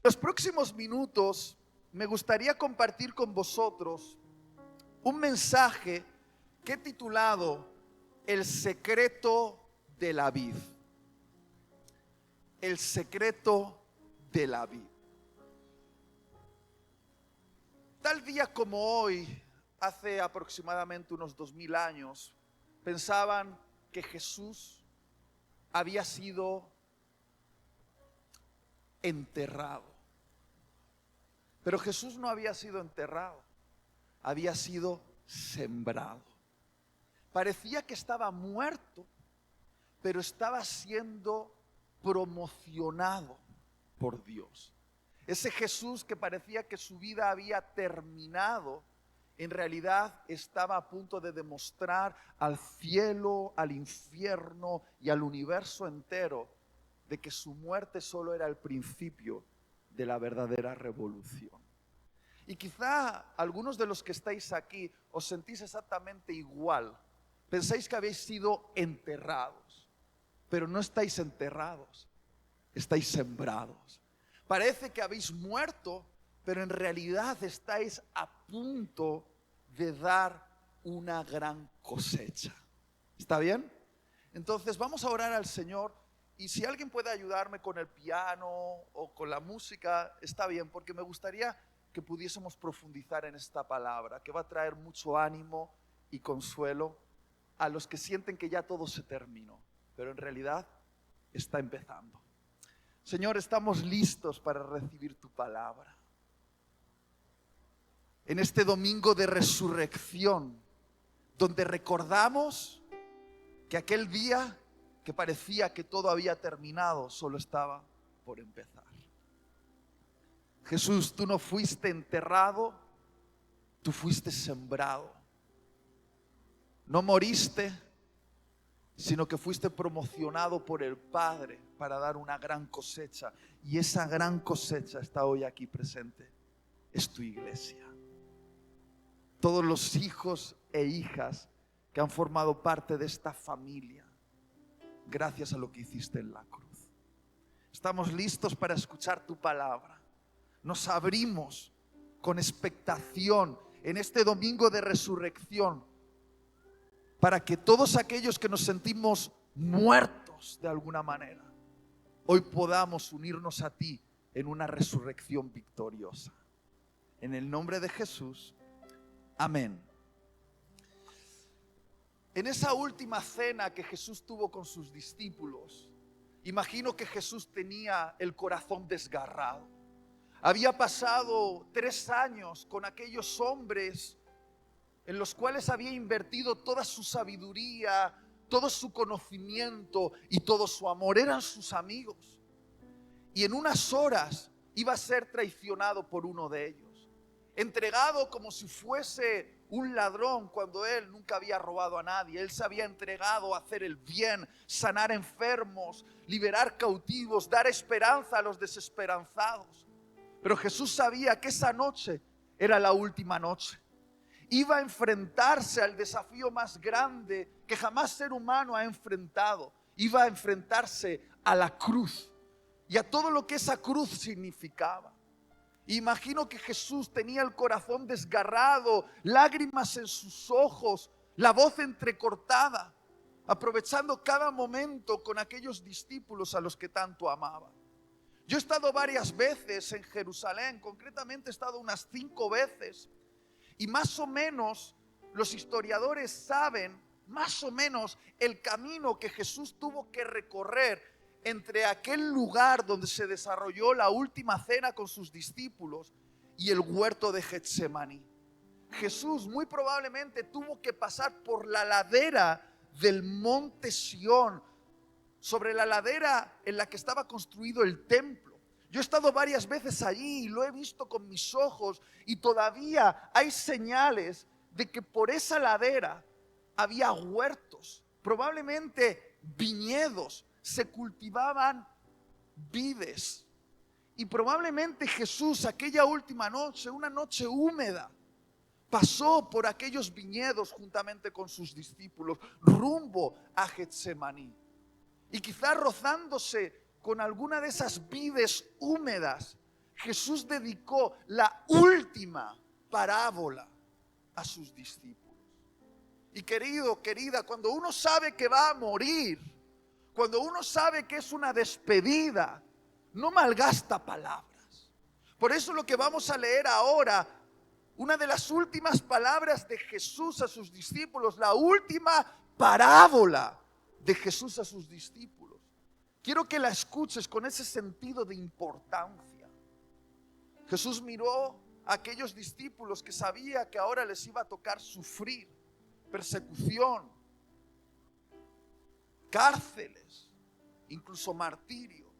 Los próximos minutos me gustaría compartir con vosotros un mensaje que he titulado El secreto de la vid. El secreto de la vid. Tal día como hoy, hace aproximadamente unos 2000 años, pensaban que Jesús había sido enterrado. Pero Jesús no había sido enterrado, había sido sembrado. Parecía que estaba muerto, pero estaba siendo promocionado por Dios. Ese Jesús que parecía que su vida había terminado, en realidad estaba a punto de demostrar al cielo, al infierno y al universo entero de que su muerte solo era el principio de la verdadera revolución. Y quizá algunos de los que estáis aquí os sentís exactamente igual. Pensáis que habéis sido enterrados, pero no estáis enterrados, estáis sembrados. Parece que habéis muerto, pero en realidad estáis a punto de dar una gran cosecha. ¿Está bien? Entonces vamos a orar al Señor. Y si alguien puede ayudarme con el piano o con la música, está bien, porque me gustaría que pudiésemos profundizar en esta palabra, que va a traer mucho ánimo y consuelo a los que sienten que ya todo se terminó, pero en realidad está empezando. Señor, estamos listos para recibir tu palabra. En este domingo de resurrección, donde recordamos que aquel día que parecía que todo había terminado, solo estaba por empezar. Jesús, tú no fuiste enterrado, tú fuiste sembrado. No moriste, sino que fuiste promocionado por el Padre para dar una gran cosecha. Y esa gran cosecha está hoy aquí presente. Es tu iglesia. Todos los hijos e hijas que han formado parte de esta familia, gracias a lo que hiciste en la cruz. Estamos listos para escuchar tu palabra. Nos abrimos con expectación en este domingo de resurrección, para que todos aquellos que nos sentimos muertos de alguna manera, hoy podamos unirnos a ti en una resurrección victoriosa. En el nombre de Jesús, amén. En esa última cena que Jesús tuvo con sus discípulos, imagino que Jesús tenía el corazón desgarrado. Había pasado 3 años con aquellos hombres en los cuales había invertido toda su sabiduría, todo su conocimiento y todo su amor. Eran sus amigos. Y en unas horas iba a ser traicionado por uno de ellos, entregado como si fuese un ladrón, cuando él nunca había robado a nadie. Él se había entregado a hacer el bien, sanar enfermos, liberar cautivos, dar esperanza a los desesperanzados. Pero Jesús sabía que esa noche era la última noche. Iba a enfrentarse al desafío más grande que jamás ser humano ha enfrentado. Iba a enfrentarse a la cruz y a todo lo que esa cruz significaba. Imagino que Jesús tenía el corazón desgarrado, lágrimas en sus ojos, la voz entrecortada, aprovechando cada momento con aquellos discípulos a los que tanto amaba. Yo he estado varias veces en Jerusalén, concretamente he estado unas 5 veces, y más o menos los historiadores saben más o menos el camino que Jesús tuvo que recorrer entre aquel lugar donde se desarrolló la última cena con sus discípulos y el huerto de Getsemaní. Jesús muy probablemente tuvo que pasar por la ladera del monte Sión, sobre la ladera en la que estaba construido el templo. Yo he estado varias veces allí y lo he visto con mis ojos, y todavía hay señales de que por esa ladera había huertos, probablemente viñedos, se cultivaban vides. Y probablemente Jesús aquella última noche, una noche húmeda, pasó por aquellos viñedos juntamente con sus discípulos rumbo a Getsemaní. Y quizás rozándose con alguna de esas vides húmedas, Jesús dedicó la última parábola a sus discípulos. Y querido, querida, cuando uno sabe que va a morir, cuando uno sabe que es una despedida, no malgasta palabras. Por eso lo que vamos a leer ahora, una de las últimas palabras de Jesús a sus discípulos, la última parábola de Jesús a sus discípulos. Quiero que la escuches con ese sentido de importancia. Jesús miró a aquellos discípulos que sabía que ahora les iba a tocar sufrir persecución, cárceles, incluso martirio,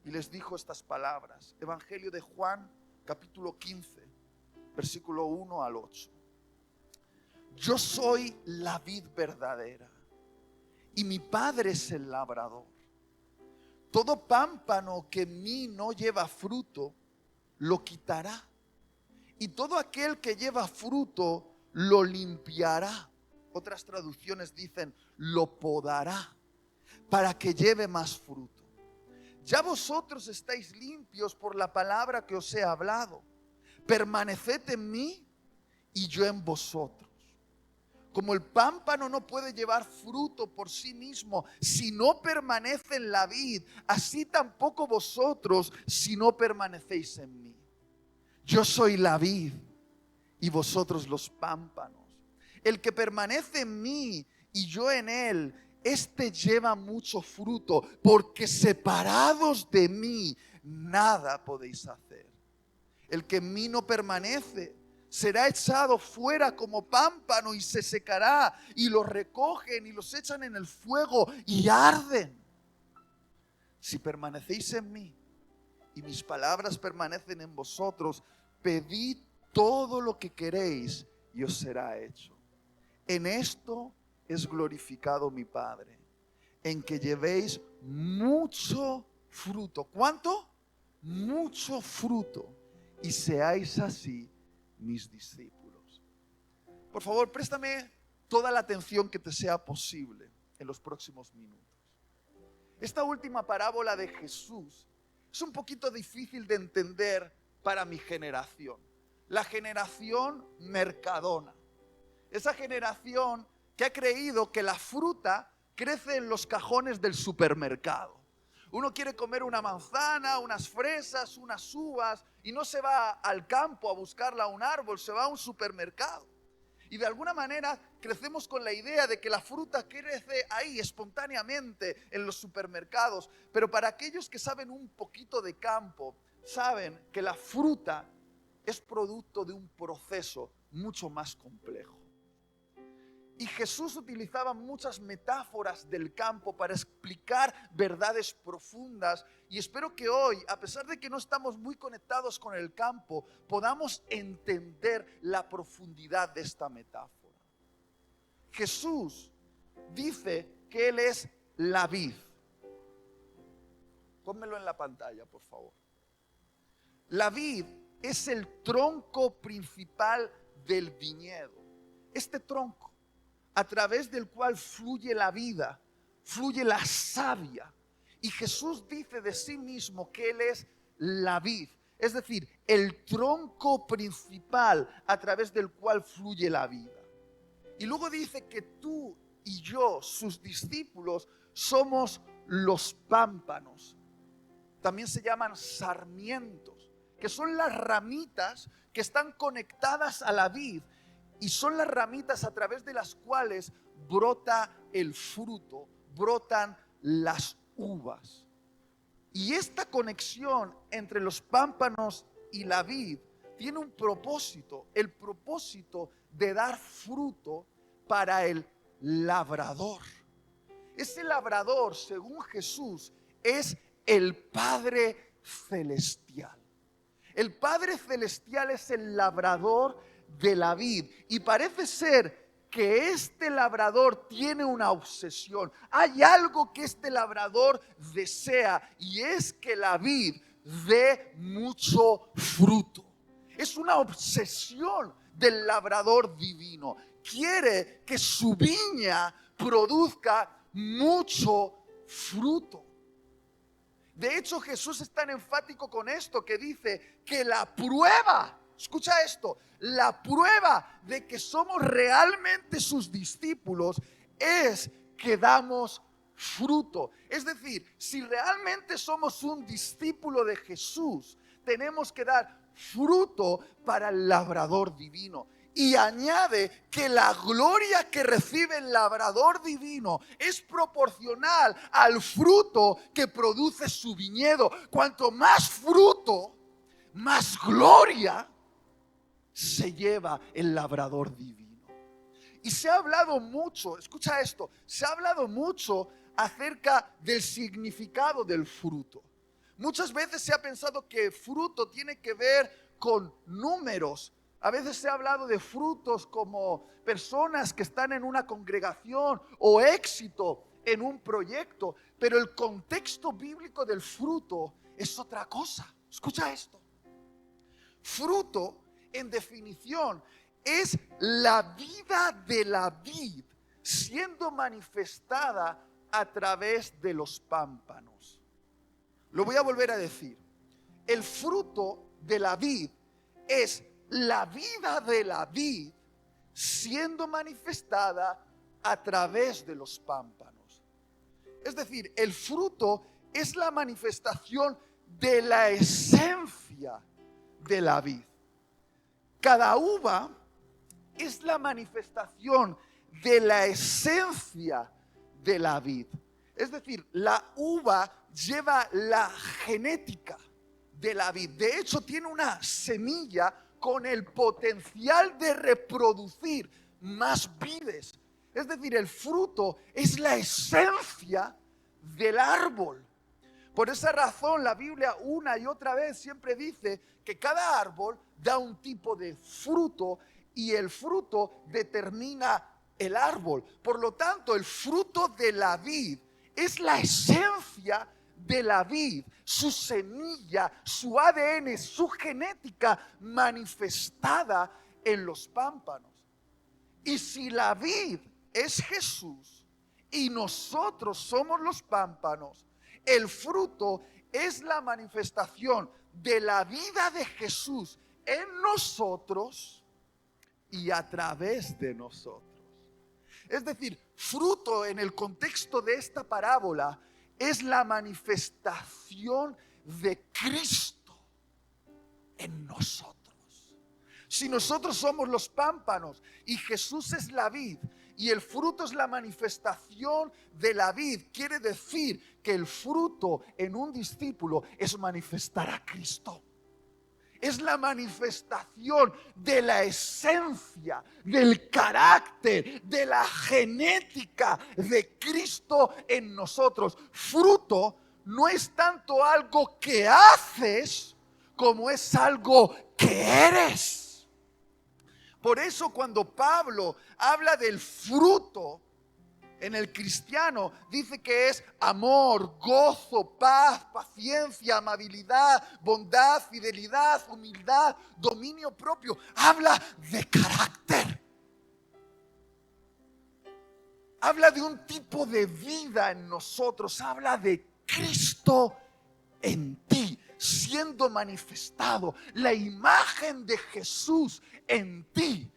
y les dijo estas palabras. Evangelio de Juan, capítulo 15, versículo 1 al 8. Yo soy la vid verdadera y mi Padre es el labrador. Todo pámpano que en mí no lleva fruto, lo quitará. Y todo aquel que lleva fruto, lo limpiará. Otras traducciones dicen, lo podará, para que lleve más fruto. Ya vosotros estáis limpios por la palabra que os he hablado. Permaneced en mí y yo en vosotros. Como el pámpano no puede llevar fruto por sí mismo si no permanece en la vid, así tampoco vosotros si no permanecéis en mí. Yo soy la vid y vosotros los pámpanos. El que permanece en mí y yo en él, este lleva mucho fruto, porque separados de mí nada podéis hacer. El que en mí no permanece será echado fuera como pámpano y se secará, y los recogen y los echan en el fuego y arden. Si permanecéis en mí y mis palabras permanecen en vosotros, pedid todo lo que queréis y os será hecho. En esto es glorificado mi Padre, en que llevéis mucho fruto. ¿Cuánto? Mucho fruto. Y seáis así mis discípulos. Por favor, préstame toda la atención que te sea posible en los próximos minutos. Esta última parábola de Jesús es un poquito difícil de entender para mi generación. La generación mercadona. Esa generación que ha creído que la fruta crece en los cajones del supermercado. Uno quiere comer una manzana, unas fresas, unas uvas y no se va al campo a buscarla a un árbol, se va a un supermercado. Y de alguna manera crecemos con la idea de que la fruta crece ahí espontáneamente en los supermercados. Pero para aquellos que saben un poquito de campo, saben que la fruta es producto de un proceso mucho más complejo. Y Jesús utilizaba muchas metáforas del campo para explicar verdades profundas. Y espero que hoy, a pesar de que no estamos muy conectados con el campo, podamos entender la profundidad de esta metáfora. Jesús dice que Él es la vid. Pónmelo en la pantalla, por favor. La vid es el tronco principal del viñedo. Este tronco, a través del cual fluye la vida, fluye la savia. Y Jesús dice de sí mismo que Él es la vid, es decir, el tronco principal a través del cual fluye la vida. Y luego dice que tú y yo, sus discípulos, somos los pámpanos. También se llaman sarmientos, que son las ramitas que están conectadas a la vid. Y son las ramitas a través de las cuales brota el fruto, brotan las uvas. Y esta conexión entre los pámpanos y la vid tiene un propósito, el propósito de dar fruto para el labrador. Ese labrador, según Jesús, es el Padre Celestial. El Padre Celestial es el labrador de la vid, y parece ser que este labrador tiene una obsesión. Hay algo que este labrador desea, y es que la vid dé mucho fruto. Es una obsesión del labrador divino. Quiere que su viña produzca mucho fruto. De hecho, Jesús es tan enfático con esto que dice que la prueba, escucha esto, la prueba de que somos realmente sus discípulos es que damos fruto. Es decir, si realmente somos un discípulo de Jesús, tenemos que dar fruto para el labrador divino. Y añade que la gloria que recibe el labrador divino es proporcional al fruto que produce su viñedo. Cuanto más fruto, más gloria se lleva el labrador divino. Y se ha hablado mucho, escucha esto, se ha hablado mucho acerca del significado del fruto. Muchas veces se ha pensado que fruto tiene que ver con números. A veces se ha hablado de frutos como personas que están en una congregación o éxito en un proyecto, pero el contexto bíblico del fruto es otra cosa. Escucha esto. Fruto, en definición, es la vida de la vid siendo manifestada a través de los pámpanos. Lo voy a volver a decir. El fruto de la vid es la vida de la vid siendo manifestada a través de los pámpanos. Es decir, el fruto es la manifestación de la esencia de la vid. Cada uva es la manifestación de la esencia de la vid. Es decir, la uva lleva la genética de la vid. De hecho, tiene una semilla con el potencial de reproducir más vides. Es decir, el fruto es la esencia del árbol. Por esa razón la Biblia una y otra vez siempre dice que cada árbol da un tipo de fruto y el fruto determina el árbol. Por lo tanto, el fruto de la vid es la esencia de la vid, su semilla, su ADN, su genética manifestada en los pámpanos. Y si la vid es Jesús y nosotros somos los pámpanos, el fruto es la manifestación de la vida de Jesús en nosotros y a través de nosotros. Es decir, fruto en el contexto de esta parábola es la manifestación de Cristo en nosotros. Si nosotros somos los pámpanos y Jesús es la vid y el fruto es la manifestación de la vid, quiere decir que el fruto en un discípulo es manifestar a Cristo. Es la manifestación de la esencia, del carácter, de la genética de Cristo en nosotros. Fruto no es tanto algo que haces como es algo que eres. Por eso cuando Pablo habla del fruto en el cristiano, dice que es amor, gozo, paz, paciencia, amabilidad, bondad, fidelidad, humildad, dominio propio. Habla de carácter. Habla de un tipo de vida en nosotros. Habla de Cristo en ti, siendo manifestado. La imagen de Jesús en ti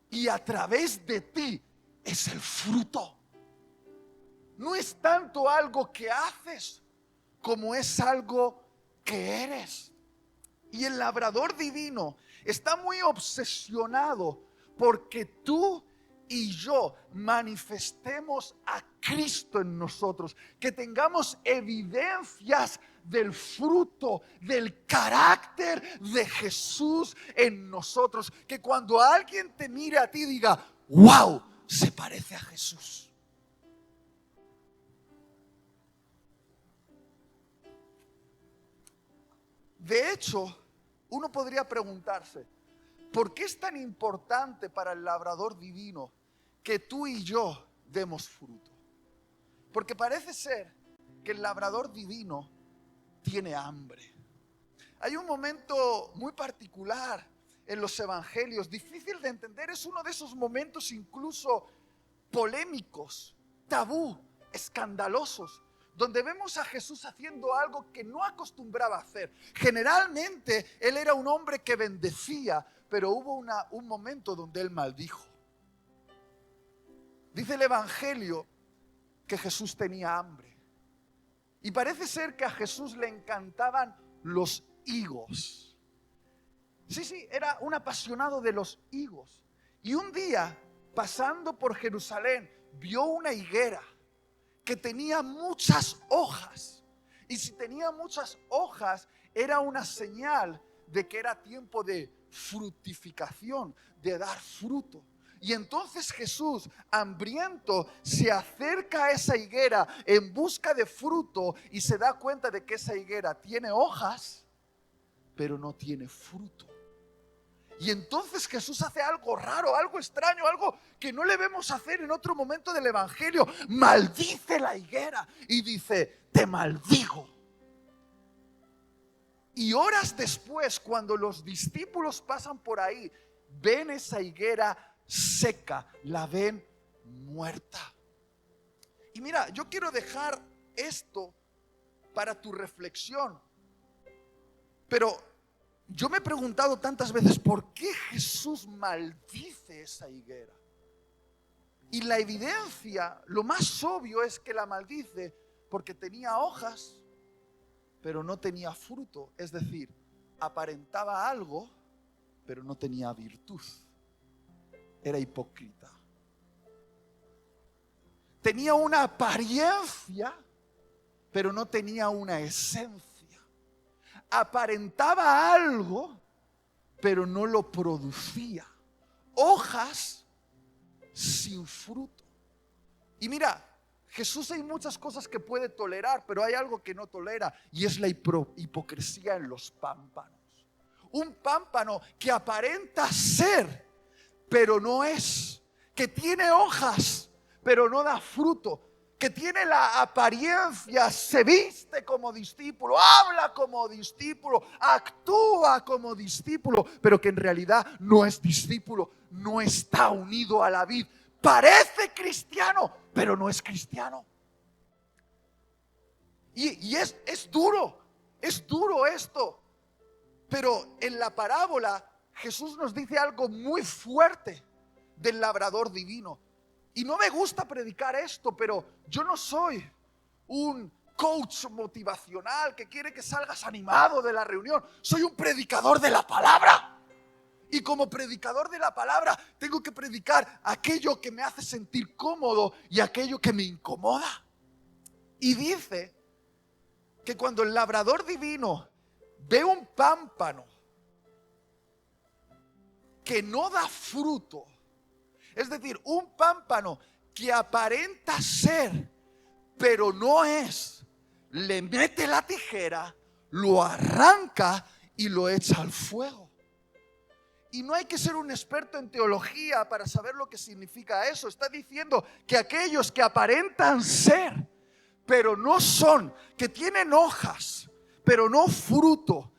y a través de ti es el fruto. No es tanto algo que haces como es algo que eres. Y el labrador divino está muy obsesionado porque tú y yo manifestemos a Cristo en nosotros, que tengamos evidencias del fruto, del carácter de Jesús en nosotros, que cuando alguien te mire a ti diga, wow, se parece a Jesús. De hecho, uno podría preguntarse, ¿por qué es tan importante para el labrador divino que tú y yo demos fruto? Porque parece ser que el labrador divino tiene hambre. Hay un momento muy particular en los evangelios, difícil de entender, es uno de esos momentos incluso polémicos, tabú, escandalosos. donde vemos a Jesús haciendo algo que no acostumbraba a hacer. Generalmente Él era un hombre que bendecía, pero hubo un momento donde Él maldijo. Dice el Evangelio que Jesús tenía hambre. Y parece ser que a Jesús le encantaban los higos. Sí, era un apasionado de los higos. Y un día, pasando por Jerusalén, vio una higuera que tenía muchas hojas. Y si tenía muchas hojas, era una señal de que era tiempo de fructificación, de dar fruto. Y entonces Jesús, hambriento, se acerca a esa higuera en busca de fruto y se da cuenta de que esa higuera tiene hojas, pero no tiene fruto. Y entonces Jesús hace algo raro, algo extraño, algo que no le vemos hacer en otro momento del Evangelio. Maldice la higuera y dice: te maldigo. Y horas después, cuando los discípulos pasan por ahí, ven esa higuera seca, la ven muerta. Y mira, yo quiero dejar esto para tu reflexión, pero yo me he preguntado tantas veces por qué Jesús maldice esa higuera. Y la evidencia, lo más obvio es que la maldice porque tenía hojas, pero no tenía fruto. Es decir, aparentaba algo, pero no tenía virtud. Era hipócrita. Tenía una apariencia, pero no tenía una esencia. Aparentaba algo, pero no lo producía. Hojas sin fruto. Y mira, Jesús hay muchas cosas que puede tolerar, pero hay algo que no tolera, y es la hipocresía en los pámpanos. Un pámpano que aparenta ser, pero no es. Que tiene hojas, pero no da fruto. Que tiene la apariencia, se viste como discípulo, habla como discípulo, actúa como discípulo, pero que en realidad no es discípulo, no está unido a la vid. Parece cristiano, pero no es cristiano. Y es duro esto. Pero en la parábola Jesús nos dice algo muy fuerte del labrador divino. Y no me gusta predicar esto, pero yo no soy un coach motivacional que quiere que salgas animado de la reunión. Soy un predicador de la palabra. Y como predicador de la palabra tengo que predicar aquello que me hace sentir cómodo y aquello que me incomoda. Y dice que cuando el labrador divino ve un pámpano que no da fruto, es decir, un pámpano que aparenta ser, pero no es, le mete la tijera, lo arranca y lo echa al fuego. Y no hay que ser un experto en teología para saber lo que significa eso. Está diciendo que aquellos que aparentan ser, pero no son, que tienen hojas, pero no fruto,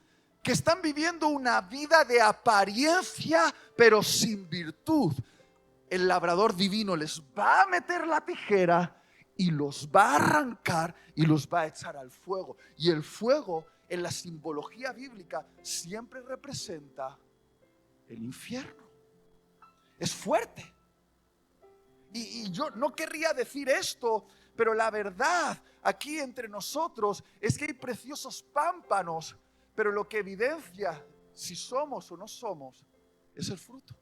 que están viviendo una vida de apariencia, pero sin virtud, el labrador divino les va a meter la tijera y los va a arrancar y los va a echar al fuego. Y el fuego en la simbología bíblica siempre representa el infierno. Es fuerte. Y yo no querría decir esto, pero la verdad aquí entre nosotros es que hay preciosos pámpanos, pero lo que evidencia si somos o no somos es el fruto.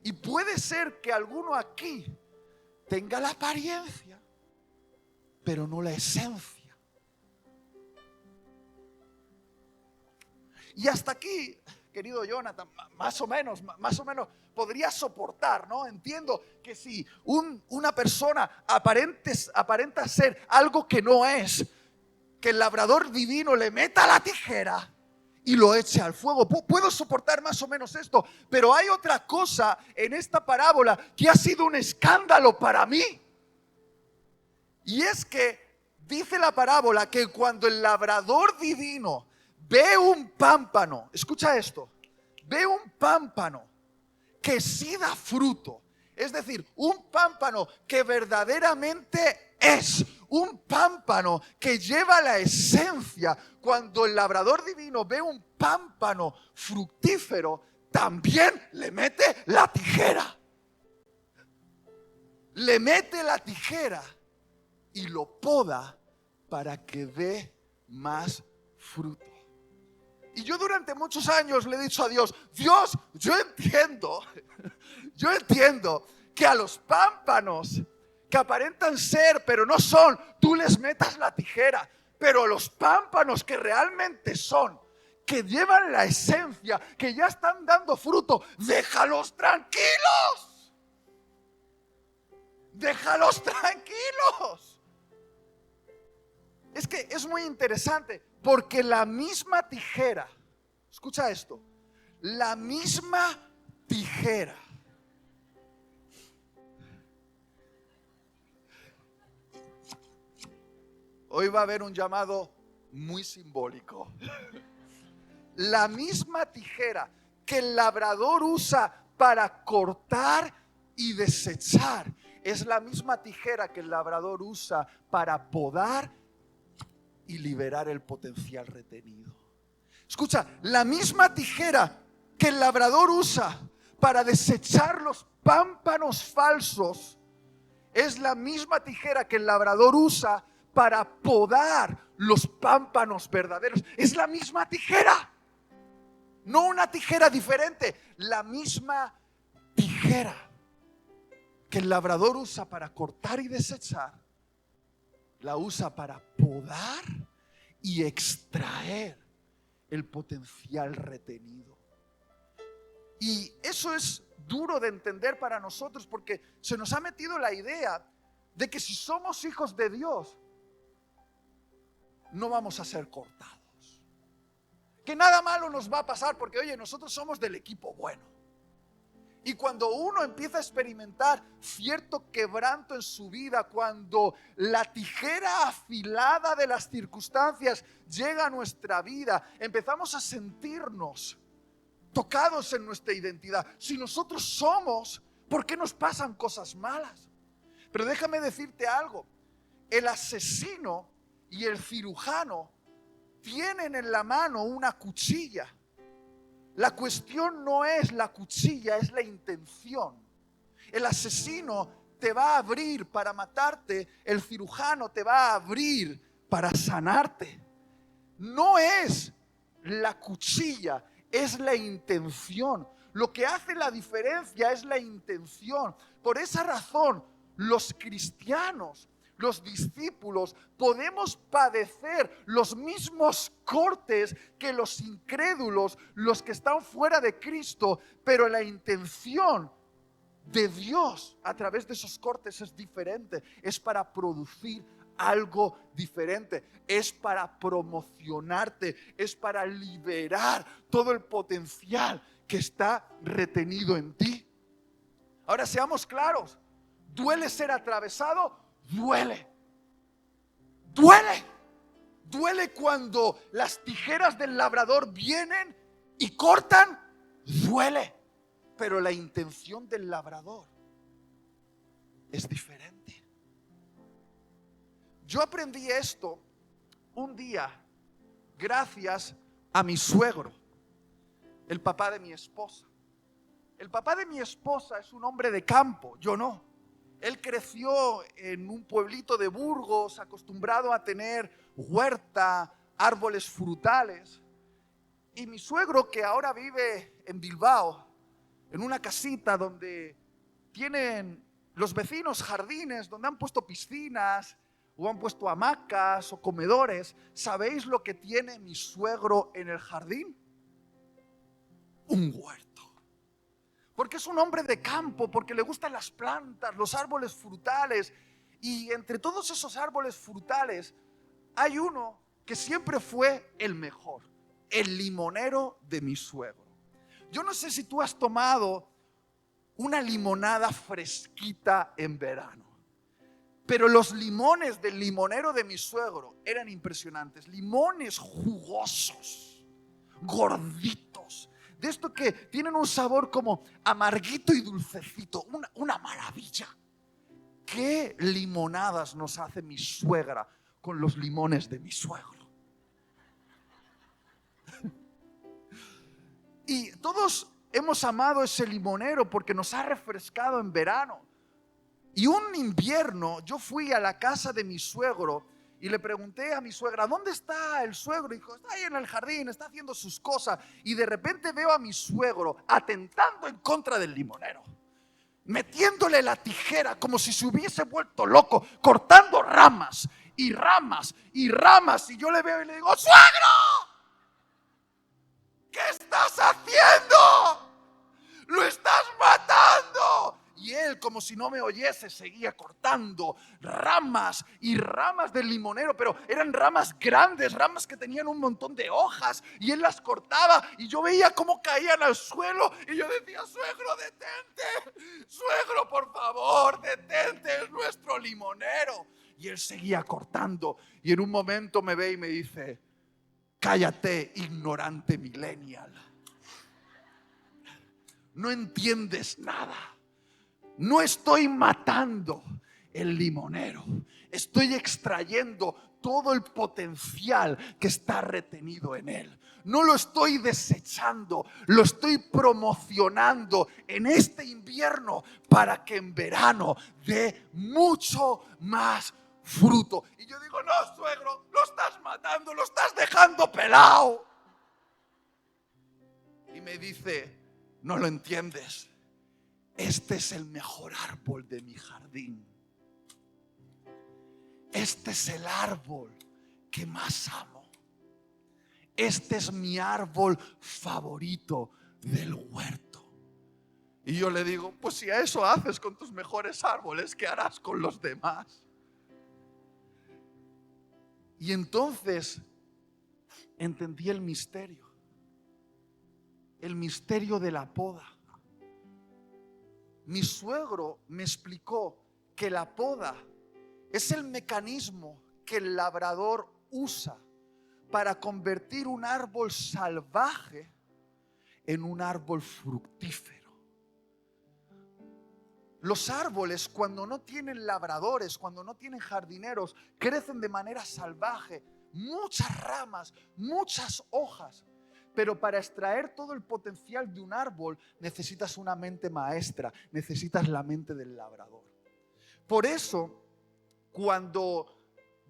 Y puede ser que alguno aquí tenga la apariencia, pero no la esencia. Y hasta aquí, querido Jonathan, más o menos podría soportar, ¿no? Entiendo que si una persona aparenta ser algo que no es, que el labrador divino le meta la tijera y lo eche al fuego. Puedo soportar más o menos esto, pero hay otra cosa en esta parábola que ha sido un escándalo para mí. Y es que dice la parábola que cuando el labrador divino ve un pámpano, escucha esto, ve un pámpano que sí da fruto, es decir, un pámpano que verdaderamente es un pámpano que lleva la esencia. Cuando el labrador divino ve un pámpano fructífero, también le mete la tijera. Le mete la tijera y lo poda para que dé más fruto. Y yo durante muchos años le he dicho a Dios, Dios, yo entiendo que a los pámpanos que aparentan ser pero no son, tú les metas la tijera, pero los pámpanos que realmente son, que llevan la esencia, que ya están dando fruto, déjalos tranquilos. Déjalos tranquilos. Es que es muy interesante porque la misma tijera, escucha esto, la misma tijera hoy va a haber un llamado muy simbólico. La misma tijera que el labrador usa para cortar y desechar es la misma tijera que el labrador usa para podar y liberar el potencial retenido. Escucha, la misma tijera que el labrador usa para desechar los pámpanos falsos es la misma tijera que el labrador usa para podar los pámpanos verdaderos. Es la misma tijera, no una tijera diferente, la misma tijera que el labrador usa para cortar y desechar, la usa para podar y extraer el potencial retenido. Y eso es duro de entender para nosotros porque se nos ha metido la idea de que si somos hijos de Dios, no vamos a ser cortados. Que nada malo nos va a pasar porque, oye, nosotros somos del equipo bueno. Y cuando uno empieza a experimentar cierto quebranto en su vida, cuando la tijera afilada de las circunstancias llega a nuestra vida, empezamos a sentirnos tocados en nuestra identidad. Si nosotros somos, ¿por qué nos pasan cosas malas? Pero déjame decirte algo, el asesino y el cirujano tienen en la mano una cuchilla. La cuestión no es la cuchilla, es la intención. El asesino te va a abrir para matarte, el cirujano te va a abrir para sanarte. No es la cuchilla, es la intención. Lo que hace la diferencia es la intención. Por esa razón, los cristianos, los discípulos, podemos padecer los mismos cortes que los incrédulos, los que están fuera de Cristo, pero la intención de Dios a través de esos cortes es diferente. Es para producir algo diferente, es para promocionarte, es para liberar todo el potencial que está retenido en ti. Ahora seamos claros, ¿duele ser atravesado? Duele. Duele. Duele cuando las tijeras del labrador vienen y cortan. Duele. Pero la intención del labrador es diferente. Yo aprendí esto un día gracias a mi suegro, el papá de mi esposa. El papá de mi esposa es un hombre de campo, yo no. Él creció en un pueblito de Burgos, acostumbrado a tener huerta, árboles frutales. Y mi suegro, que ahora vive en Bilbao, en una casita donde tienen los vecinos jardines, donde han puesto piscinas, o han puesto hamacas o comedores, ¿sabéis lo que tiene mi suegro en el jardín? Un huerto. Porque es un hombre de campo, porque le gustan las plantas, los árboles frutales. Y entre todos esos árboles frutales hay uno que siempre fue el mejor, el limonero de mi suegro. Yo no sé si tú has tomado una limonada fresquita en verano, pero los limones del limonero de mi suegro eran impresionantes. Limones jugosos, gorditos, de esto que tienen un sabor como amarguito y dulcecito, una maravilla. ¿qué limonadas nos hace mi suegra con los limones de mi suegro? Y todos hemos amado ese limonero porque nos ha refrescado en verano. Y un invierno yo fui a la casa de mi suegro y le pregunté a mi suegra: ¿dónde está el suegro? Y dijo: está ahí en el jardín, está haciendo sus cosas. Y de repente veo a mi suegro atentando en contra del limonero, metiéndole la tijera como si se hubiese vuelto loco, cortando ramas y ramas y ramas. Y yo le veo y le digo: ¡suegro! ¿Qué estás haciendo? ¡Lo estás matando! Y él, como si no me oyese, seguía cortando ramas y ramas del limonero, pero eran ramas grandes, ramas que tenían un montón de hojas, y él las cortaba y yo veía cómo caían al suelo y yo decía: suegro, detente, suegro, por favor, detente, es nuestro limonero. Y él seguía cortando y en un momento me ve y me dice: cállate, ignorante millennial. No entiendes nada. No estoy matando el limonero. Estoy extrayendo todo el potencial que está retenido en él. No lo estoy desechando, lo estoy promocionando en este invierno para que en verano dé mucho más fruto. Y yo digo: no, suegro, lo estás matando, lo estás dejando pelado. Y me dice: no lo entiendes. Este es el mejor árbol de mi jardín. Este es el árbol que más amo. Este es mi árbol favorito del huerto. Y yo le digo: pues si a eso haces con tus mejores árboles, ¿qué harás con los demás? Y entonces entendí el misterio de la poda. Mi suegro me explicó que la poda es el mecanismo que el labrador usa para convertir un árbol salvaje en un árbol fructífero. Los árboles, cuando no tienen labradores, cuando no tienen jardineros, crecen de manera salvaje, muchas ramas, muchas hojas. Pero para extraer todo el potencial de un árbol necesitas una mente maestra, necesitas la mente del labrador. Por eso, cuando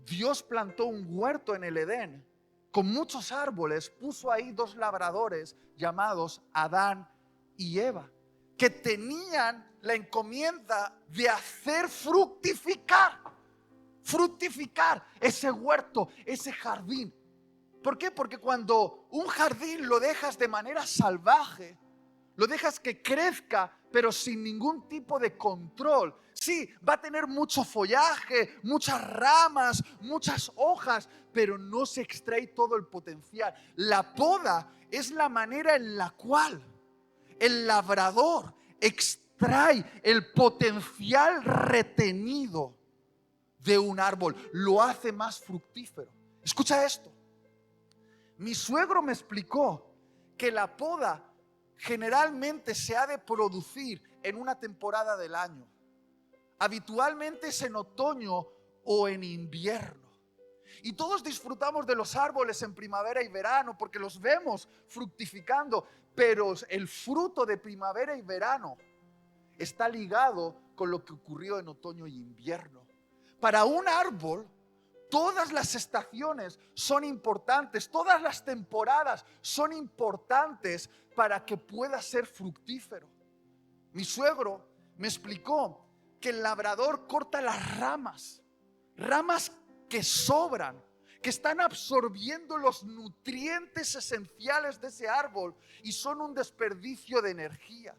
Dios plantó un huerto en el Edén con muchos árboles, puso ahí dos labradores llamados Adán y Eva, que tenían la encomienda de hacer fructificar ese huerto, ese jardín. ¿Por qué? Porque cuando un jardín lo dejas de manera salvaje, lo dejas que crezca, pero sin ningún tipo de control, sí, va a tener mucho follaje, muchas ramas, muchas hojas, pero no se extrae todo el potencial. La poda es la manera en la cual el labrador extrae el potencial retenido de un árbol, lo hace más fructífero. Escucha esto. Mi suegro me explicó que la poda generalmente se ha de producir en una temporada del año. Habitualmente es en otoño o en invierno. Y todos disfrutamos de los árboles en primavera y verano porque los vemos fructificando, pero el fruto de primavera y verano está ligado con lo que ocurrió en otoño y invierno. Para un árbol, todas las estaciones son importantes, todas las temporadas son importantes para que pueda ser fructífero. Mi suegro me explicó que el labrador corta las ramas que sobran, que están absorbiendo los nutrientes esenciales de ese árbol y son un desperdicio de energía.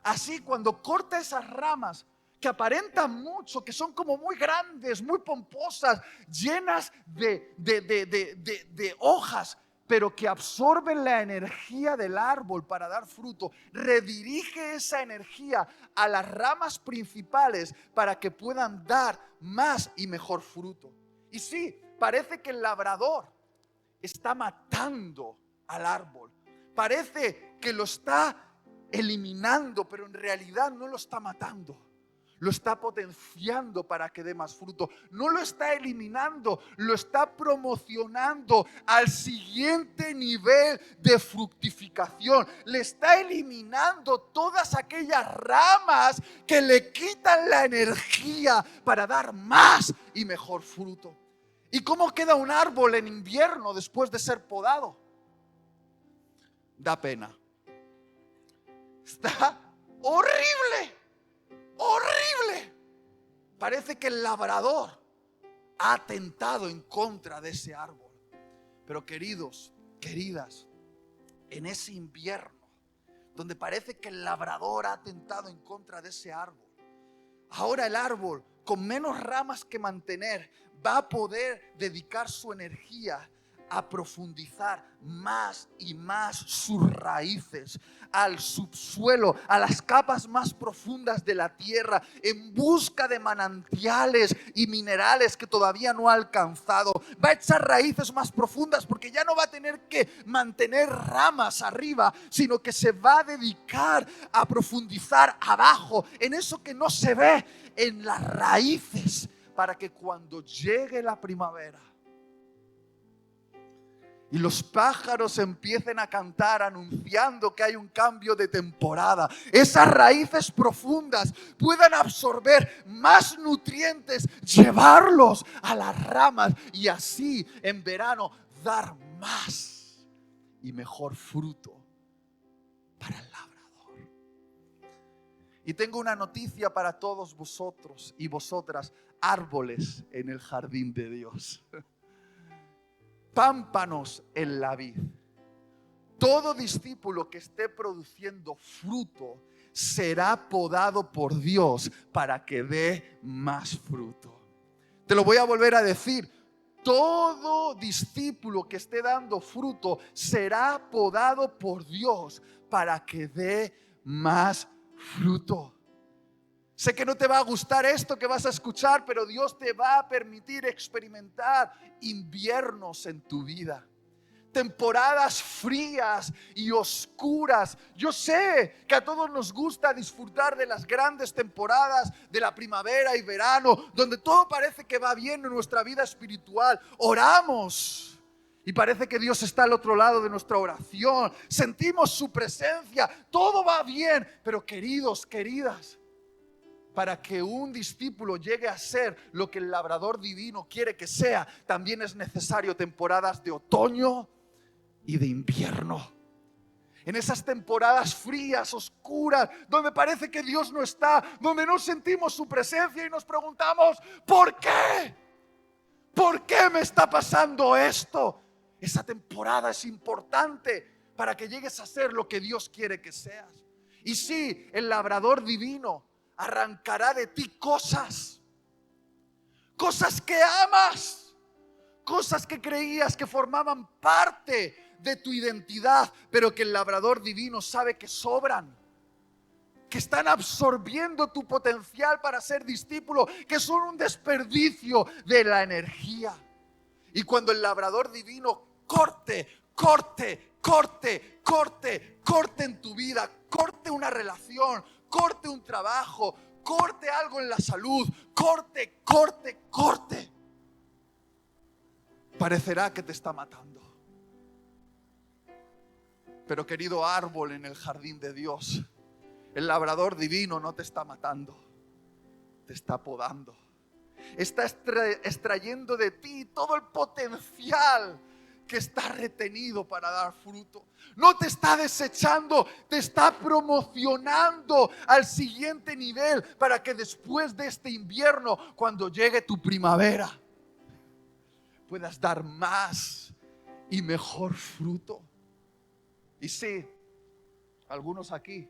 Así, cuando corta esas ramas que aparentan mucho, que son como muy grandes, muy pomposas, llenas de hojas, pero que absorben la energía del árbol para dar fruto, redirige esa energía a las ramas principales para que puedan dar más y mejor fruto. Y sí, parece que el labrador está matando al árbol, parece que lo está eliminando, pero en realidad no lo está matando. lo está potenciando para que dé más fruto. No lo está eliminando, lo está promocionando al siguiente nivel de fructificación. Le está eliminando todas aquellas ramas que le quitan la energía para dar más y mejor fruto. ¿Y cómo queda un árbol en invierno después de ser podado? Da pena. Está horrible. Horrible. Parece que el labrador ha atentado en contra de ese árbol. Pero queridos, queridas, en ese invierno donde parece que el labrador ha atentado en contra de ese árbol, ahora el árbol, con menos ramas que mantener, va a poder dedicar su energía a profundizar más y más sus raíces al subsuelo, a las capas más profundas de la tierra, en busca de manantiales y minerales que todavía no ha alcanzado. Va a echar raíces más profundas porque ya no va a tener que mantener ramas arriba, sino que se va a dedicar a profundizar abajo, en eso que no se ve, en las raíces, para que cuando llegue la primavera y los pájaros empiecen a cantar anunciando que hay un cambio de temporada, esas raíces profundas puedan absorber más nutrientes, llevarlos a las ramas y así en verano dar más y mejor fruto para el labrador. Y tengo una noticia para todos vosotros y vosotras, árboles en el jardín de Dios. Pámpanos en la vid. Todo discípulo que esté produciendo fruto será podado por Dios para que dé más fruto. Te lo voy a volver a decir. Todo discípulo que esté dando fruto será podado por Dios para que dé más fruto. Sé que no te va a gustar esto que vas a escuchar, pero Dios te va a permitir experimentar inviernos en tu vida. Temporadas frías y oscuras. Yo sé que a todos nos gusta disfrutar de las grandes temporadas de la primavera y verano, donde todo parece que va bien en nuestra vida espiritual. Oramos y parece que Dios está al otro lado de nuestra oración. Sentimos su presencia, todo va bien. Pero queridos, queridas, para que un discípulo llegue a ser lo que el labrador divino quiere que sea, también es necesario temporadas de otoño y de invierno. En esas temporadas frías, oscuras, donde parece que Dios no está, donde no sentimos su presencia y nos preguntamos, ¿por qué? ¿Por qué me está pasando esto? Esa temporada es importante para que llegues a ser lo que Dios quiere que seas. Y sí, el labrador divino arrancará de ti cosas que amas, cosas que creías que formaban parte de tu identidad, pero que el labrador divino sabe que sobran, que están absorbiendo tu potencial para ser discípulo, que son un desperdicio de la energía. Y cuando el labrador divino corte en tu vida, corte una relación, corte un trabajo, corte algo en la salud, corte. Parecerá que te está matando. Pero querido árbol en el jardín de Dios, el labrador divino no te está matando, te está podando. Está extrayendo de ti todo el potencial que está retenido para dar fruto. No te está desechando, te está promocionando al siguiente nivel para que después de este invierno, cuando llegue tu primavera, puedas dar más y mejor fruto. Y sí, algunos aquí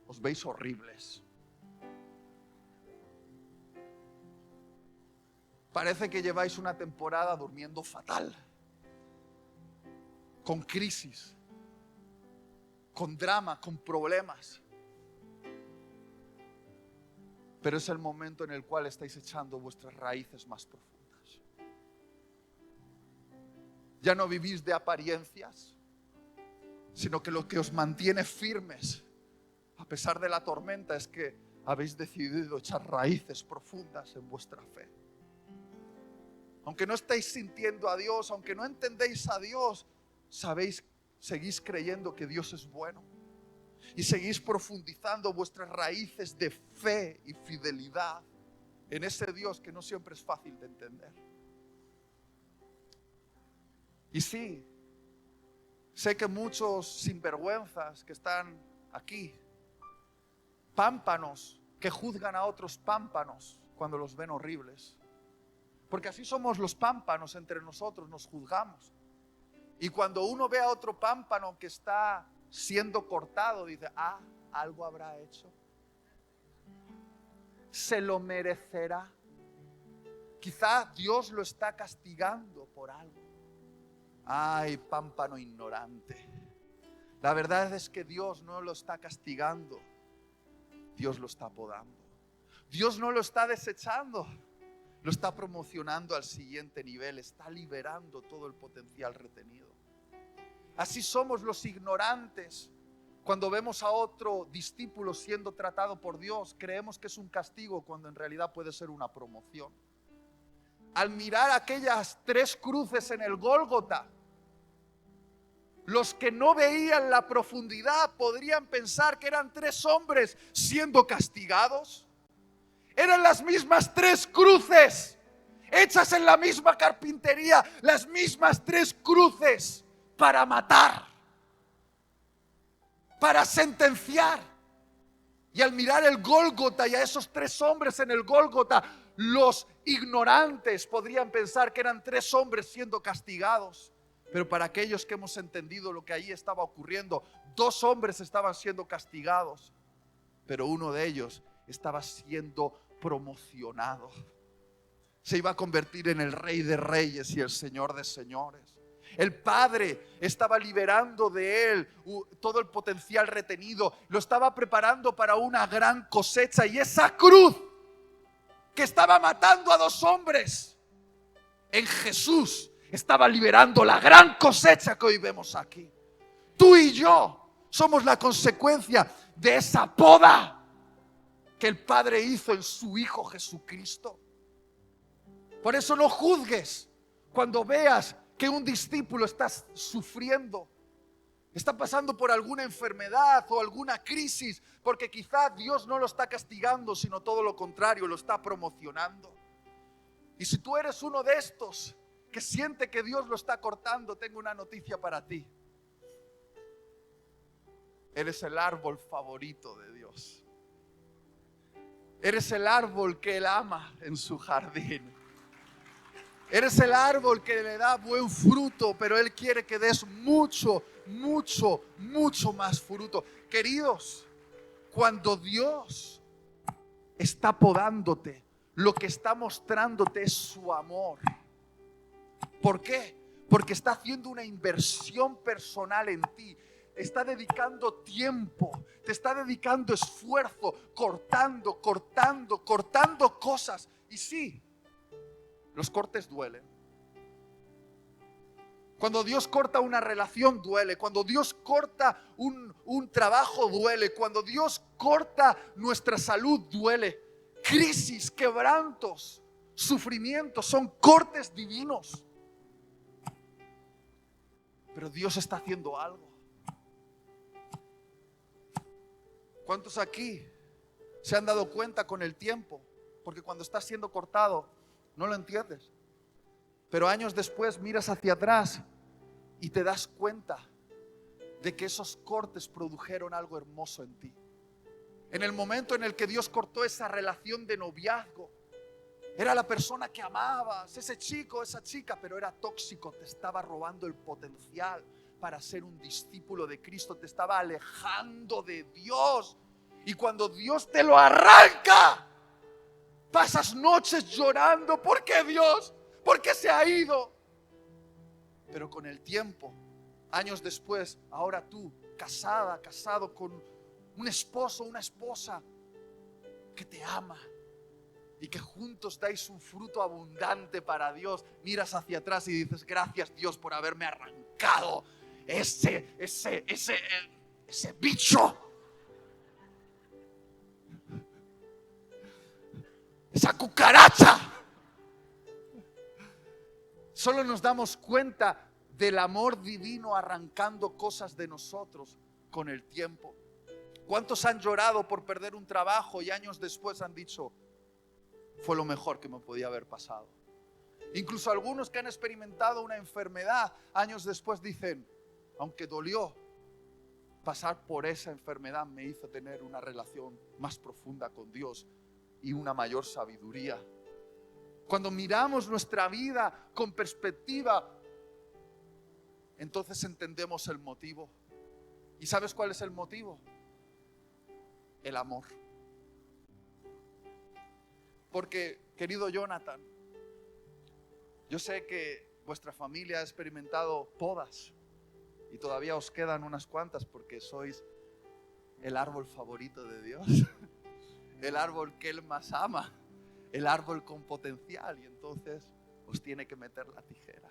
os veis horribles. Parece que lleváis una temporada durmiendo fatal, con crisis, con drama, con problemas. Pero es el momento en el cual estáis echando vuestras raíces más profundas. Ya no vivís de apariencias, sino que lo que os mantiene firmes a pesar de la tormenta es que habéis decidido echar raíces profundas en vuestra fe. Aunque no estáis sintiendo a Dios, aunque no entendéis a Dios, seguís creyendo que Dios es bueno. Y seguís profundizando vuestras raíces de fe y fidelidad en ese Dios que no siempre es fácil de entender. Y sí, sé que muchos sinvergüenzas que están aquí, pámpanos que juzgan a otros pámpanos cuando los ven horribles. Porque así somos los pámpanos entre nosotros, nos juzgamos. Y cuando uno ve a otro pámpano que está siendo cortado, dice, algo habrá hecho. Se lo merecerá. Quizá Dios lo está castigando por algo. Ay, pámpano ignorante. La verdad es que Dios no lo está castigando. Dios lo está podando. Dios no lo está desechando. Lo está promocionando al siguiente nivel. Está liberando todo el potencial retenido. Así somos los ignorantes. Cuando vemos a otro discípulo siendo tratado por Dios, creemos que es un castigo cuando en realidad puede ser una promoción. Al mirar aquellas 3 cruces en el Gólgota, los que no veían la profundidad podrían pensar que eran 3 hombres siendo castigados. Eran las mismas 3 cruces, hechas en la misma carpintería, las mismas 3 cruces para matar, para sentenciar. Y al mirar el Gólgota y a esos 3 hombres en el Gólgota, los ignorantes podrían pensar que eran 3 hombres siendo castigados. Pero para aquellos que hemos entendido lo que allí estaba ocurriendo, 2 hombres estaban siendo castigados, pero uno de ellos estaba siendo promocionado. Se iba a convertir en el Rey de Reyes y el Señor de Señores. El Padre estaba liberando de él todo el potencial retenido, lo estaba preparando para una gran cosecha. Y esa cruz que estaba matando a 2 hombres, en Jesús estaba liberando la gran cosecha que hoy vemos aquí. Tú y yo somos la consecuencia de esa poda que el Padre hizo en su Hijo Jesucristo. Por eso no juzgues cuando veas que un discípulo está sufriendo, está pasando por alguna enfermedad o alguna crisis, porque quizá Dios no lo está castigando, sino todo lo contrario, lo está promocionando. Y si tú eres uno de estos que siente que Dios lo está cortando, tengo una noticia para ti. Eres el árbol favorito de Dios. Eres el árbol que Él ama en su jardín. Eres el árbol que le da buen fruto, pero Él quiere que des mucho, mucho, mucho más fruto. Queridos, cuando Dios está podándote, lo que está mostrándote es su amor. ¿Por qué? Porque está haciendo una inversión personal en ti. Está dedicando tiempo, te está dedicando esfuerzo, cortando cosas. Y sí, los cortes duelen. Cuando Dios corta una relación duele. Cuando Dios corta un trabajo duele. Cuando Dios corta nuestra salud duele. Crisis, quebrantos, sufrimientos son cortes divinos. Pero Dios está haciendo algo. ¿Cuántos aquí se han dado cuenta con el tiempo? Porque cuando estás siendo cortado no lo entiendes, pero años después miras hacia atrás y te das cuenta de que esos cortes produjeron algo hermoso en ti. En el momento en el que Dios cortó esa relación de noviazgo, era la persona que amabas, ese chico, esa chica, pero era tóxico, te estaba robando el potencial para ser un discípulo de Cristo, te estaba alejando de Dios. Y cuando Dios te lo arranca, pasas noches llorando. ¿Por qué Dios? ¿Por qué se ha ido? Pero con el tiempo, años después, ahora tú, casado con un esposo, una esposa que te ama y que juntos dais un fruto abundante para Dios, miras hacia atrás y dices: gracias Dios por haberme arrancado ese bicho. cucaracha. Solo nos damos cuenta del amor divino arrancando cosas de nosotros con el tiempo. ¿Cuántos han llorado por perder un trabajo y años después han dicho, fue lo mejor que me podía haber pasado? Incluso algunos que han experimentado una enfermedad, años después dicen, aunque dolió, pasar por esa enfermedad me hizo tener una relación más profunda con Dios y una mayor sabiduría. Cuando miramos nuestra vida con perspectiva, entonces entendemos el motivo. ¿Y sabes cuál es el motivo? El amor. Porque, querido Jonathan, yo sé que vuestra familia ha experimentado podas y todavía os quedan unas cuantas porque sois el árbol favorito de Dios, el árbol que Él más ama, el árbol con potencial, y entonces os tiene que meter la tijera.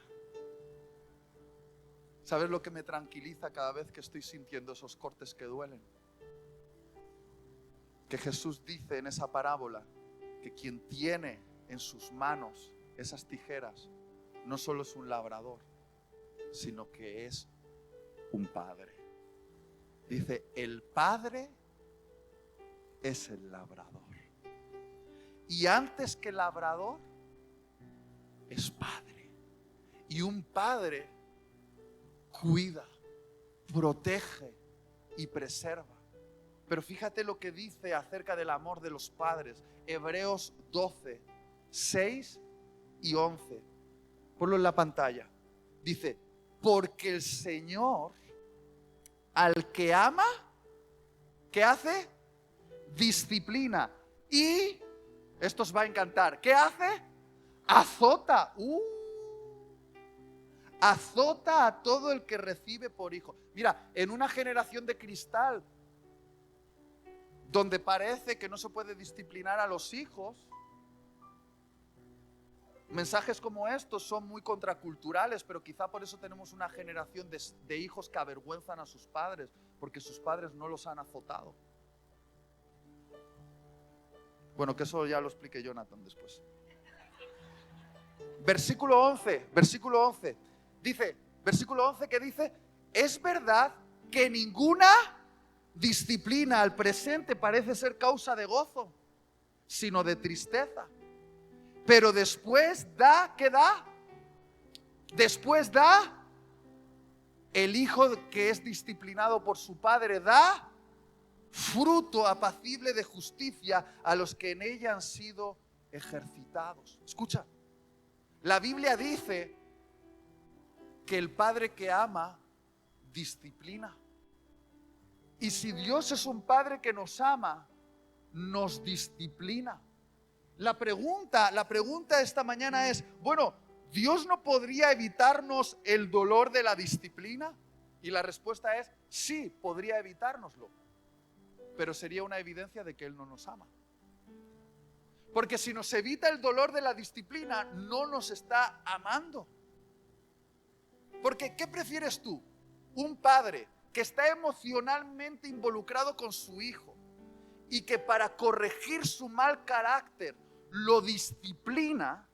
¿Sabes lo que me tranquiliza cada vez que estoy sintiendo esos cortes que duelen? Que Jesús dice en esa parábola que quien tiene en sus manos esas tijeras no solo es un labrador, sino que es un padre. Dice, el padre es el labrador. Y antes que labrador, es padre. Y un padre cuida, protege y preserva. Pero fíjate lo que dice acerca del amor de los padres. Hebreos 12, 6 y 11. Ponlo en la pantalla. Dice, porque el Señor al que ama, ¿qué hace? Disciplina. Y, esto os va a encantar, ¿qué hace? Azota. Azota a todo el que recibe por hijo. Mira, en una generación de cristal, donde parece que no se puede disciplinar a los hijos, mensajes como estos son muy contraculturales, pero quizá por eso tenemos una generación de hijos que avergüenzan a sus padres, porque sus padres no los han azotado. Bueno, que eso ya lo explique Jonathan después. Versículo 11, dice, versículo 11 que dice, es verdad que ninguna disciplina al presente parece ser causa de gozo, sino de tristeza. Pero después da, ¿qué da? Después da, el hijo que es disciplinado por su padre da fruto apacible de justicia a los que en ella han sido ejercitados. Escucha, la Biblia dice que el padre que ama disciplina. Y si Dios es un padre que nos ama, nos disciplina. La pregunta esta mañana es, bueno, ¿Dios no podría evitarnos el dolor de la disciplina? Y la respuesta es, sí, podría evitárnoslo, pero sería una evidencia de que Él no nos ama. Porque si nos evita el dolor de la disciplina, no nos está amando. Porque, ¿qué prefieres tú? Un padre que está emocionalmente involucrado con su hijo y que para corregir su mal carácter lo disciplina,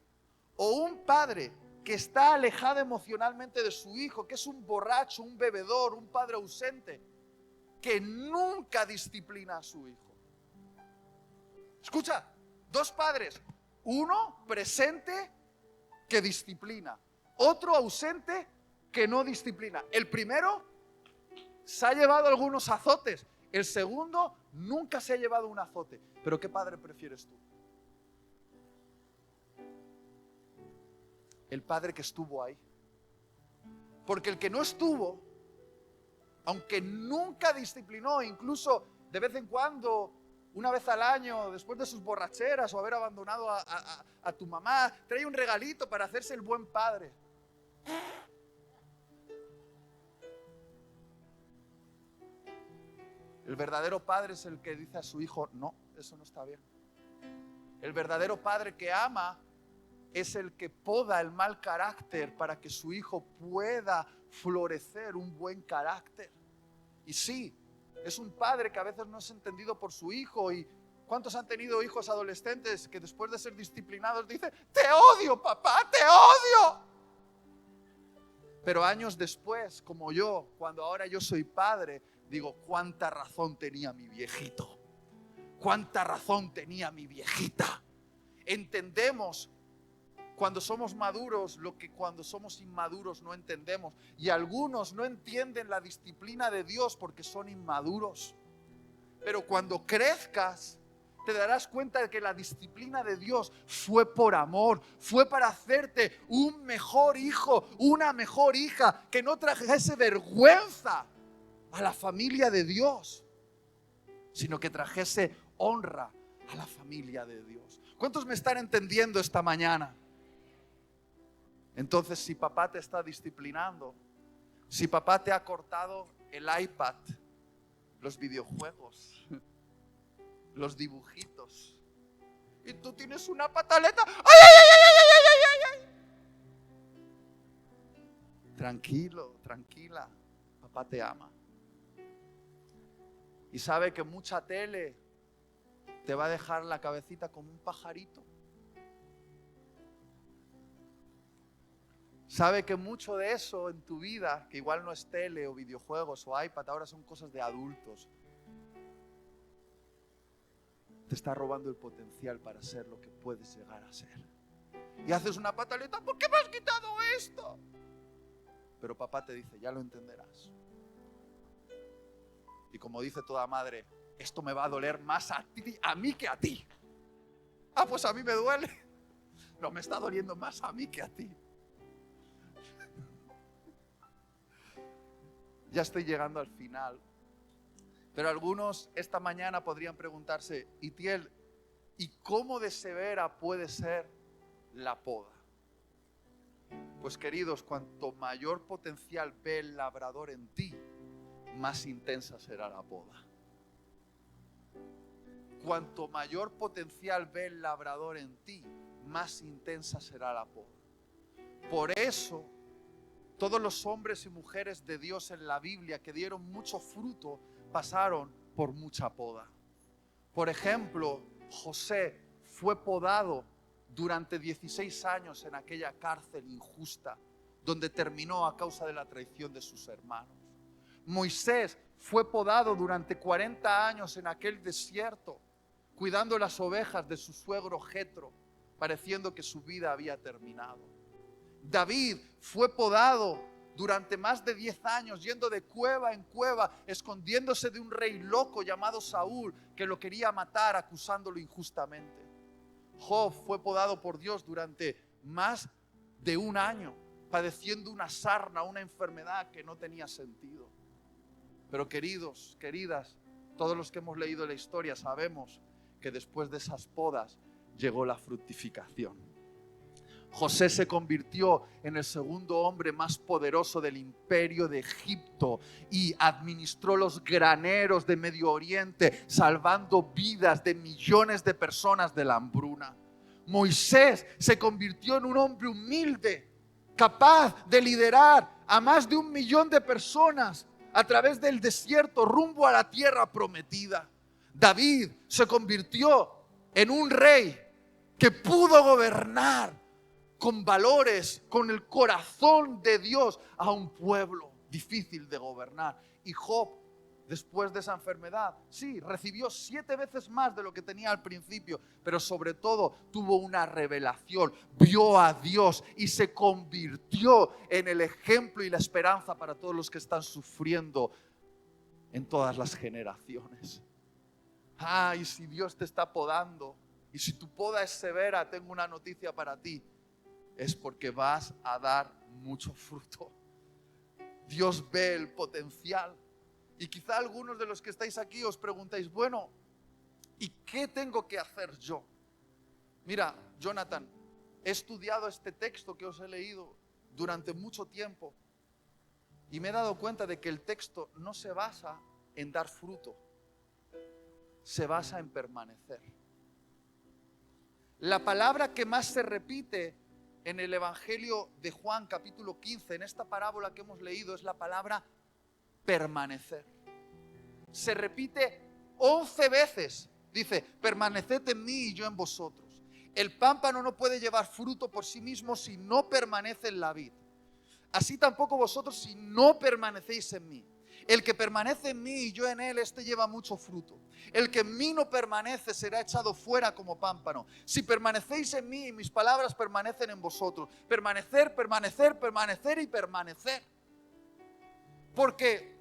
o un padre que está alejado emocionalmente de su hijo, que es un borracho, un bebedor, un padre ausente, que nunca disciplina a su hijo. Escucha, dos padres, uno presente que disciplina, otro ausente que no disciplina. El primero se ha llevado algunos azotes, el segundo nunca se ha llevado un azote. Pero ¿qué padre prefieres tú? El padre que estuvo ahí. Porque el que no estuvo, aunque nunca disciplinó, incluso de vez en cuando, una vez al año, después de sus borracheras o haber abandonado a tu mamá, trae un regalito para hacerse el buen padre. El verdadero padre es el que dice a su hijo, no, eso no está bien. El verdadero padre que ama es el que poda el mal carácter para que su hijo pueda florecer un buen carácter. Y sí, es un padre que a veces no es entendido por su hijo y ¿Cuántos han tenido hijos adolescentes que después de ser disciplinados dicen, te odio, papá, te odio? Pero años después, como yo, cuando ahora yo soy padre, digo, cuánta razón tenía mi viejito. Cuánta razón tenía mi viejita. Entendemos cuando somos maduros lo que cuando somos inmaduros no entendemos. Y algunos no entienden la disciplina de Dios porque son inmaduros. Pero cuando crezcas, te darás cuenta de que la disciplina de Dios fue por amor, fue para hacerte un mejor hijo, una mejor hija, que no trajese vergüenza a la familia de Dios, sino que trajese honra a la familia de Dios. ¿Cuántos me están entendiendo esta mañana? Entonces, si papá te está disciplinando, si papá te ha cortado el iPad, los videojuegos, los dibujitos, y tú tienes una pataleta, ¡ay, ay, ay, ay, ay, ay, ay! Tranquilo, tranquila, papá te ama. Y sabe que mucha tele te va a dejar la cabecita como un pajarito. Sabe que mucho de eso en tu vida, que igual no es tele o videojuegos o iPad, ahora son cosas de adultos, te está robando el potencial para ser lo que puedes llegar a ser. Y haces una pataleta, ¿por qué me has quitado esto? Pero papá te dice, ya lo entenderás. Y como dice toda madre, esto me va a doler más a mí que a ti. Ah, pues a mí me duele. No, me está doliendo más a mí que a ti. Ya estoy llegando al final. Pero algunos esta mañana podrían preguntarse, Itiel, ¿y cómo de severa puede ser la poda? Pues queridos, cuanto mayor potencial ve el labrador en ti, más intensa será la poda. Cuanto mayor potencial ve el labrador en ti, más intensa será la poda. Por eso, todos los hombres y mujeres de Dios en la Biblia que dieron mucho fruto, pasaron por mucha poda. Por ejemplo, José fue podado durante 16 años en aquella cárcel injusta, donde terminó a causa de la traición de sus hermanos. Moisés fue podado durante 40 años en aquel desierto, cuidando las ovejas de su suegro Jetro, pareciendo que su vida había terminado. David fue podado durante más de 10 años, yendo de cueva en cueva, escondiéndose de un rey loco llamado Saúl, que lo quería matar, acusándolo injustamente. Job fue podado por Dios durante más de un año, padeciendo una sarna, una enfermedad que no tenía sentido. Pero queridos, queridas, todos los que hemos leído la historia sabemos que después de esas podas llegó la fructificación. José se convirtió en el segundo hombre más poderoso del imperio de Egipto y administró los graneros de Medio Oriente, salvando vidas de millones de personas de la hambruna. Moisés se convirtió en un hombre humilde, capaz de liderar a más de 1 millón de personas a través del desierto rumbo a la tierra prometida. David se convirtió en un rey que pudo gobernar con valores, con el corazón de Dios a un pueblo difícil de gobernar. Y Job, después de esa enfermedad, sí, recibió 7 veces más de lo que tenía al principio, pero sobre todo tuvo una revelación, vio a Dios y se convirtió en el ejemplo y la esperanza para todos los que están sufriendo en todas las generaciones. Y si Dios te está podando y si tu poda es severa, tengo una noticia para ti. Es porque vas a dar mucho fruto. Dios ve el potencial. Y quizá algunos de los que estáis aquí os preguntáis, bueno, ¿y qué tengo que hacer yo? Mira, Jonathan, he estudiado este texto que os he leído durante mucho tiempo y me he dado cuenta de que el texto no se basa en dar fruto, se basa en permanecer. La palabra que más se repite en el Evangelio de Juan capítulo 15, en esta parábola que hemos leído, es la palabra permanecer. Se repite 11 veces Dice, permaneced en mí y yo en vosotros. El pámpano no puede llevar fruto por sí mismo si no permanece en la vid. Así tampoco vosotros si no permanecéis en mí. El que permanece en mí y yo en él, este lleva mucho fruto. El que en mí no permanece será echado fuera como pámpano. Si permanecéis en mí y mis palabras permanecen en vosotros. Permanecer, permanecer, permanecer y permanecer. Porque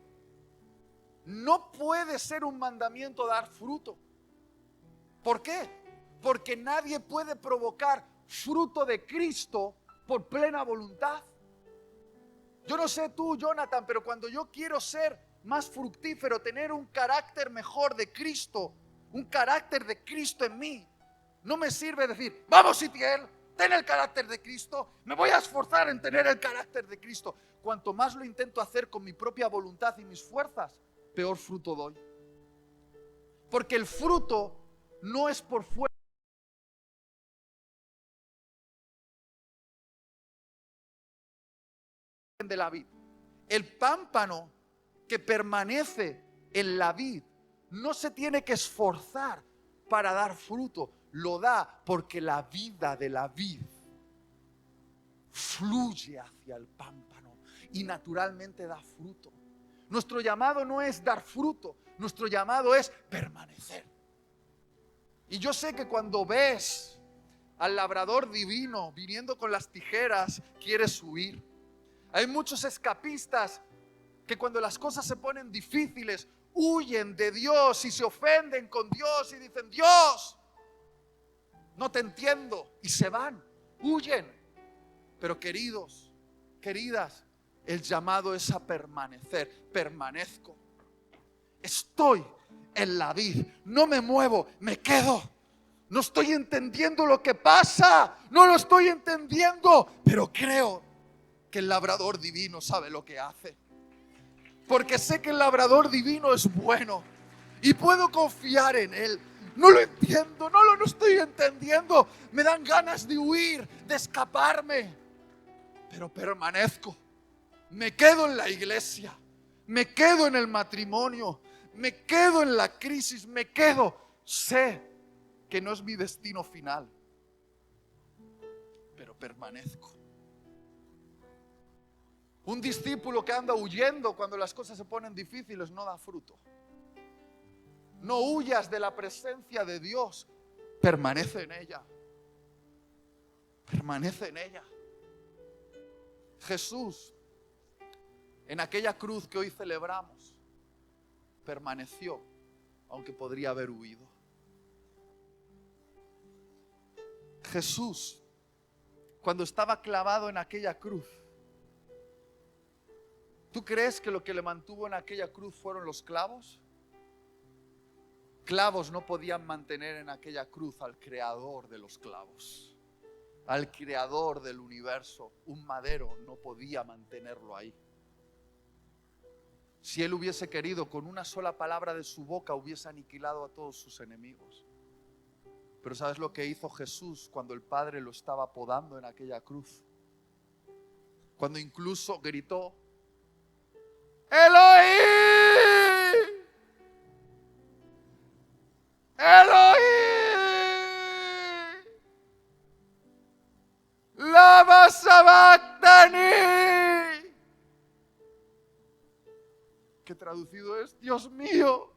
no puede ser un mandamiento dar fruto. ¿Por qué? Porque nadie puede provocar fruto de Cristo por plena voluntad. Yo no sé tú, Jonathan, pero cuando yo quiero ser más fructífero, tener un carácter mejor de Cristo, un carácter de Cristo en mí, no me sirve decir, vamos Itiel, ten el carácter de Cristo, me voy a esforzar en tener el carácter de Cristo. Cuanto más lo intento hacer con mi propia voluntad y mis fuerzas, peor fruto doy. Porque el fruto no es por fuerza de la vid. El pámpano que permanece en la vid no se tiene que esforzar para dar fruto, lo da porque la vida de la vid fluye hacia el pámpano y naturalmente da fruto. Nuestro llamado no es dar fruto, nuestro llamado es permanecer. Y yo sé que cuando ves al labrador divino viniendo con las tijeras, quieres huir. Hay muchos escapistas que cuando las cosas se ponen difíciles, huyen de Dios y se ofenden con Dios y dicen, Dios, no te entiendo, y se van, huyen. Pero queridos, queridas, el llamado es a permanecer. Permanezco. Estoy en la vid, no me muevo, me quedo. No estoy entendiendo lo que pasa, no lo estoy entendiendo, pero creo que el labrador divino sabe lo que hace. Porque sé que el labrador divino es bueno y puedo confiar en él. No lo entiendo, no lo estoy entendiendo. Me dan ganas de huir, de escaparme, pero permanezco. Me quedo en la iglesia, me quedo en el matrimonio, me quedo en la crisis, me quedo. Sé que no es mi destino final, pero permanezco. Un discípulo que anda huyendo cuando las cosas se ponen difíciles no da fruto. No huyas de la presencia de Dios, permanece en ella. Permanece en ella. Jesús, en aquella cruz que hoy celebramos, permaneció, aunque podría haber huido. Jesús, cuando estaba clavado en aquella cruz, ¿tú crees que lo que le mantuvo en aquella cruz fueron los clavos? Clavos no podían mantener en aquella cruz al creador de los clavos, al creador del universo. Un madero no podía mantenerlo ahí. Si él hubiese querido, con una sola palabra de su boca hubiese aniquilado a todos sus enemigos. Pero ¿sabes lo que hizo Jesús cuando el Padre lo estaba podando en aquella cruz? Cuando incluso gritó, Elohim, Elohim, lama sabactani, que traducido es, Dios mío,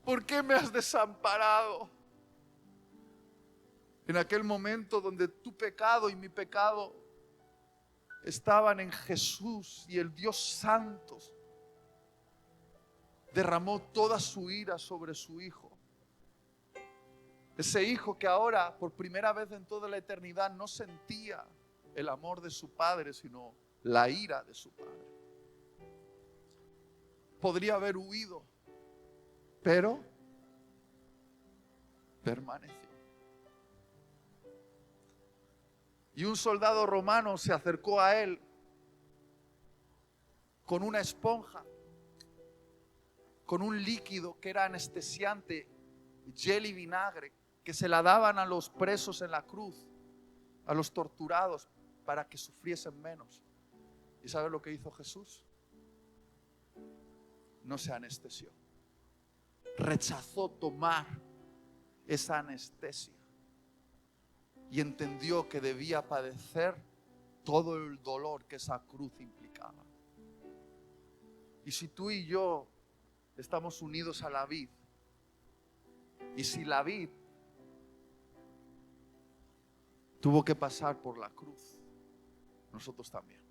¿por qué me has desamparado? En aquel momento donde tu pecado y mi pecado estaban en Jesús y el Dios Santo derramó toda su ira sobre su Hijo. Ese Hijo que ahora por primera vez en toda la eternidad no sentía el amor de su Padre, sino la ira de su Padre. Podría haber huido, pero permaneció. Y un soldado romano se acercó a él con una esponja, con un líquido que era anestesiante, hiel y vinagre, que se la daban a los presos en la cruz, a los torturados, para que sufriesen menos. ¿Y sabes lo que hizo Jesús? no se anestesió. Rechazó tomar esa anestesia y entendió que debía padecer todo el dolor que esa cruz implicaba. Y si tú y yo estamos unidos a la vid, y si la vid tuvo que pasar por la cruz, nosotros también.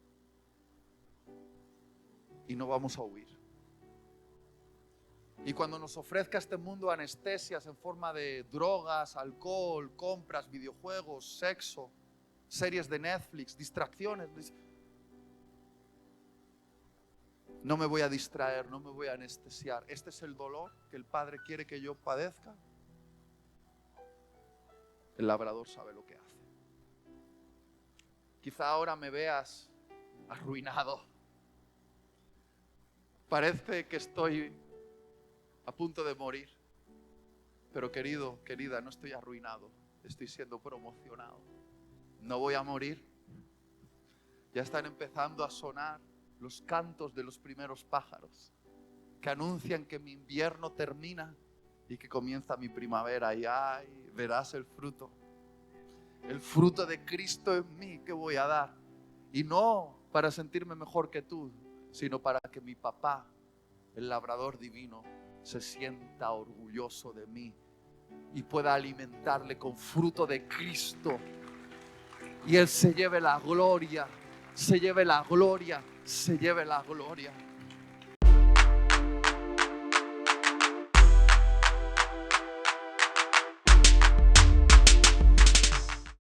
Y no vamos a huir. Y cuando nos ofrezca este mundo anestesias en forma de drogas, alcohol, compras, videojuegos, sexo, series de Netflix, distracciones, no me voy a distraer, no me voy a anestesiar. Este es el dolor que el Padre quiere que yo padezca. El labrador sabe lo que hace. Quizá ahora me veas arruinado. Parece que estoy a punto de morir. Pero querido, querida, no estoy arruinado. Estoy siendo promocionado. No voy a morir. Ya están empezando a sonar los cantos de los primeros pájaros que anuncian que mi invierno termina y que comienza mi primavera. Y ay, verás el fruto de Cristo en mí que voy a dar. Y no para sentirme mejor que tú, sino para que mi papá, el labrador divino, se sienta orgulloso de mí y pueda alimentarle con fruto de Cristo. Y Él se lleve la gloria, se lleve la gloria, se lleve la gloria.